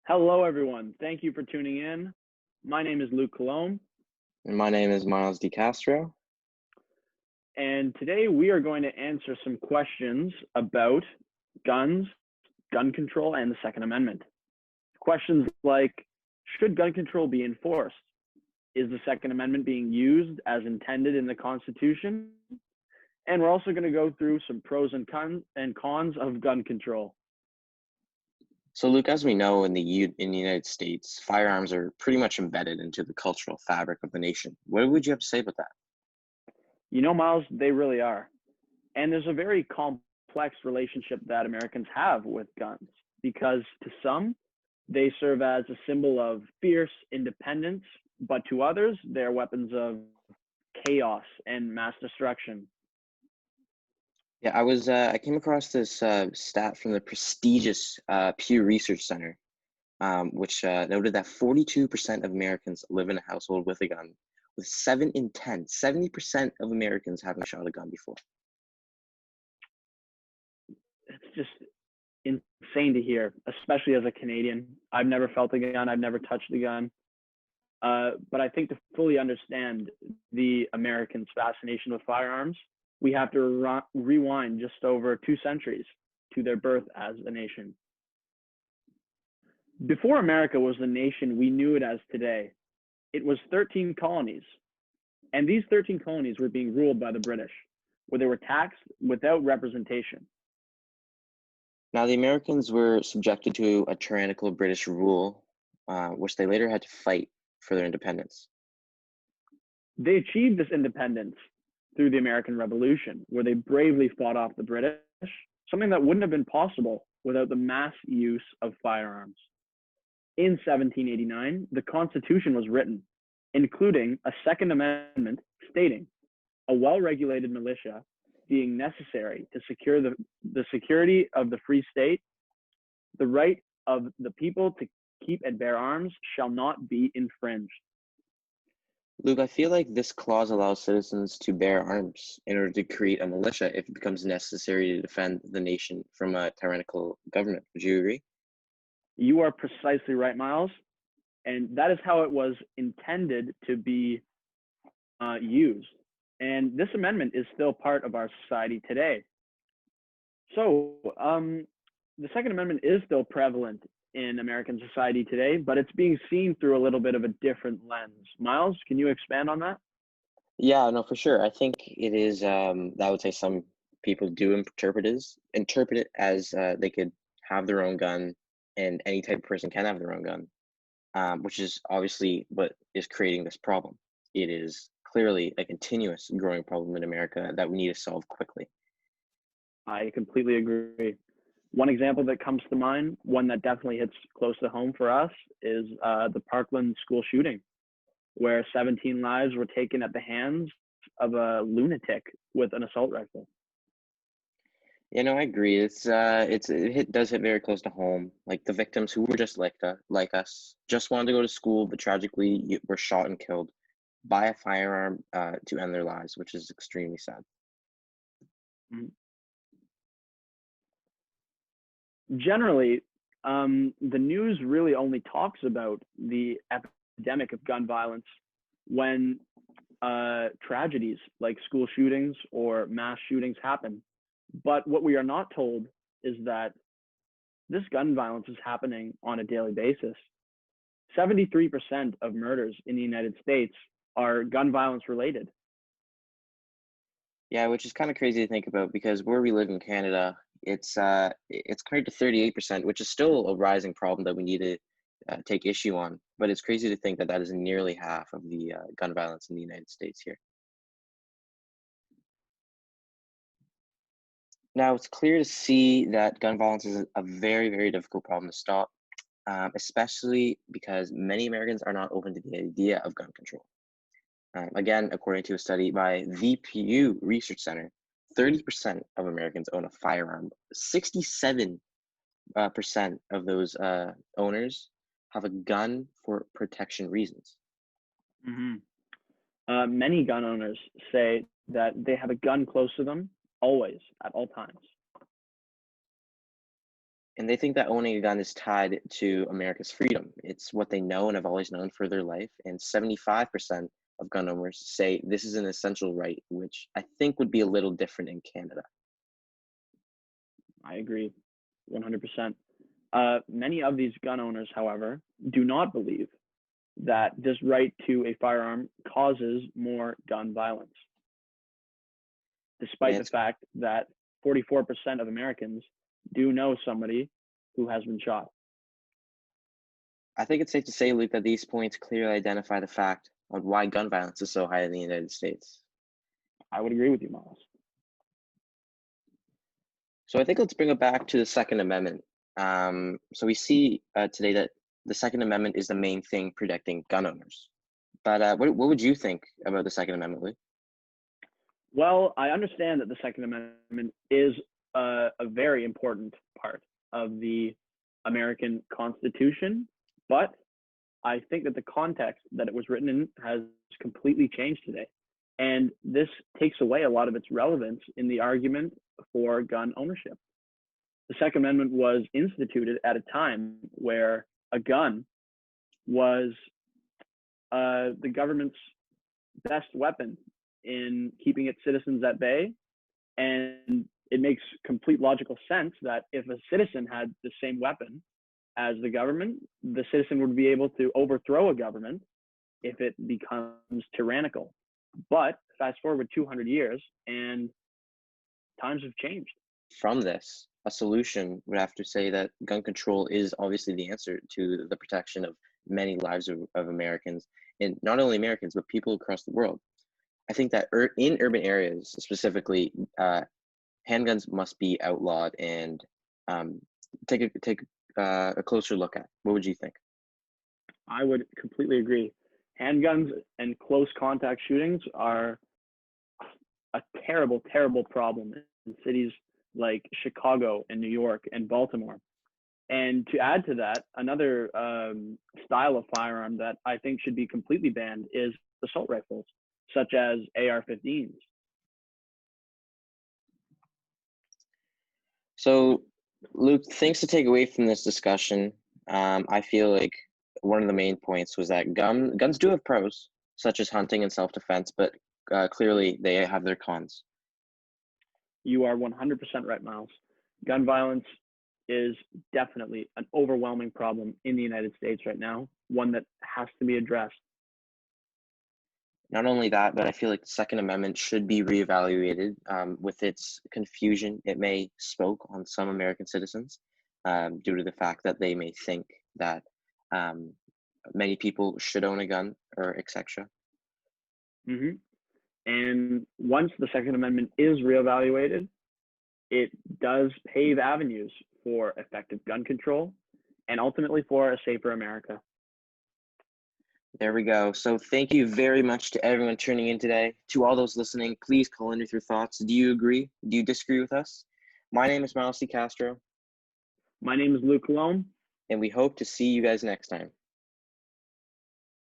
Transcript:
Hello, everyone. Thank you for tuning in. My name is Luke Colomb, And my name is Miles DeCastro. and today we are going to answer some questions about guns, gun control, and the Second Amendment. Questions like, should gun control be enforced? Is the Second Amendment being used as intended in the Constitution? And we're also going to go through some pros and cons of gun control. So, Luke, as we know, in the United States, firearms are pretty much embedded into the cultural fabric of the nation. What would you have to say about that? You know, Miles, they really are. And there's a very complex relationship that Americans have with guns because to some, they serve as a symbol of fierce independence, but to others, they're weapons of chaos and mass destruction. Yeah, I came across this stat from the prestigious Pew Research Center, which noted that 42% of Americans live in a household with a gun, with 7 in 10, 70% of Americans having shot a gun before. It's just insane to hear, especially as a Canadian. I've never felt a gun, I've never touched a gun. But I think to fully understand the Americans' fascination with firearms, we have to rewind just over 2 centuries to their birth as a nation. Before America was the nation we knew it as today, it was 13 colonies. And these 13 colonies were being ruled by the British, where they were taxed without representation. Now, the Americans were subjected to a tyrannical British rule, which they later had to fight for their independence. They achieved this independence through the American Revolution, where they bravely fought off the British, something that wouldn't have been possible without the mass use of firearms. In 1789, the Constitution was written, including a Second Amendment stating a well-regulated militia being necessary to secure the security of the free state, the right of the people to keep and bear arms shall not be infringed. Luke, I feel like this clause allows citizens to bear arms in order to create a militia if it becomes necessary to defend the nation from a tyrannical government. Would you agree? You are precisely right, Miles. And that is how it was intended to be used. And this amendment is still part of our society today. So, the Second Amendment is still prevalent in American society today, but it's being seen through a little bit of a different lens. Miles, can you expand on that? Yeah, no, for sure. I think it is. I would say some people do interpret it as they could have their own gun, and any type of person can have their own gun, which is obviously what is creating this problem. It is clearly a continuous growing problem in America that we need to solve quickly. I completely agree. One example that comes to mind, one that definitely hits close to home for us, is the Parkland school shooting, where 17 lives were taken at the hands of a lunatic with an assault rifle. You know, I agree. It does hit very close to home. Like the victims who were just like us, just wanted to go to school, but tragically were shot and killed by a firearm to end their lives, which is extremely sad. Mm. Generally, the news really only talks about the epidemic of gun violence when tragedies like school shootings or mass shootings happen. But what we are not told is that this gun violence is happening on a daily basis. 73% of murders in the United States are gun violence related. Yeah, which is kind of crazy to think about because where we live in Canada, it's compared to 38%, which is still a rising problem that we need to take issue on. But it's crazy to think that that is nearly half of the gun violence in the United States here. Now, it's clear to see that gun violence is a very, very difficult problem to stop, especially because many Americans are not open to the idea of gun control. Again, according to a study by the Pew Research Center, 30% of Americans own a firearm. 67% of those owners have a gun for protection reasons. Mm-hmm. Many gun owners say that they have a gun close to them always at all times. And they think that owning a gun is tied to America's freedom. It's what they know and have always known for their life. And 75% of gun owners say this is an essential right, which I think would be a little different in Canada. I agree 100%. Many of these gun owners, however, do not believe that this right to a firearm causes more gun violence, despite the It's, fact that 44% of Americans do know somebody who has been shot. I think it's safe to say, Luke, that these points clearly identify the fact on why gun violence is so high in the United States. I would agree with you, Miles. So I think let's bring it back to the Second Amendment. So we see today that the Second Amendment is the main thing protecting gun owners. But what would you think about the Second Amendment, Luke? Well, I understand that the Second Amendment is a very important part of the American Constitution, but I think that the context that it was written in has completely changed today. And this takes away a lot of its relevance in the argument for gun ownership. The Second Amendment was instituted at a time where a gun was the government's best weapon in keeping its citizens at bay. And it makes complete logical sense that if a citizen had the same weapon as the government, the citizen would be able to overthrow a government if it becomes tyrannical. But fast forward 200 years and times have changed. From this, a solution would have to say that gun control is obviously the answer to the protection of many lives of Americans, and not only Americans, but people across the world. I think that in urban areas specifically, handguns must be outlawed and take a closer look at. What would you think? I would completely agree. Handguns and close contact shootings are a terrible, terrible problem in cities like Chicago and New York and Baltimore. And to add to that, another style of firearm that I think should be completely banned is assault rifles, such as AR-15s. So, Luke, things to take away from this discussion. I feel like one of the main points was that guns do have pros, such as hunting and self-defense, but clearly they have their cons. You are 100% right, Miles. Gun violence is definitely an overwhelming problem in the United States right now, one that has to be addressed. Not only that, but I feel like the Second Amendment should be reevaluated. With its confusion, it may spoke on some American citizens due to the fact that they may think that many people should own a gun or etc. Mm-hmm. And once the Second Amendment is reevaluated, it does pave avenues for effective gun control and ultimately for a safer America. There we go. So thank you very much to everyone tuning in today. To all those listening, please call in with your thoughts. Do you agree? Do you disagree with us? My name is Miles C. Castro. My name is Luke Colomb. And we hope to see you guys next time.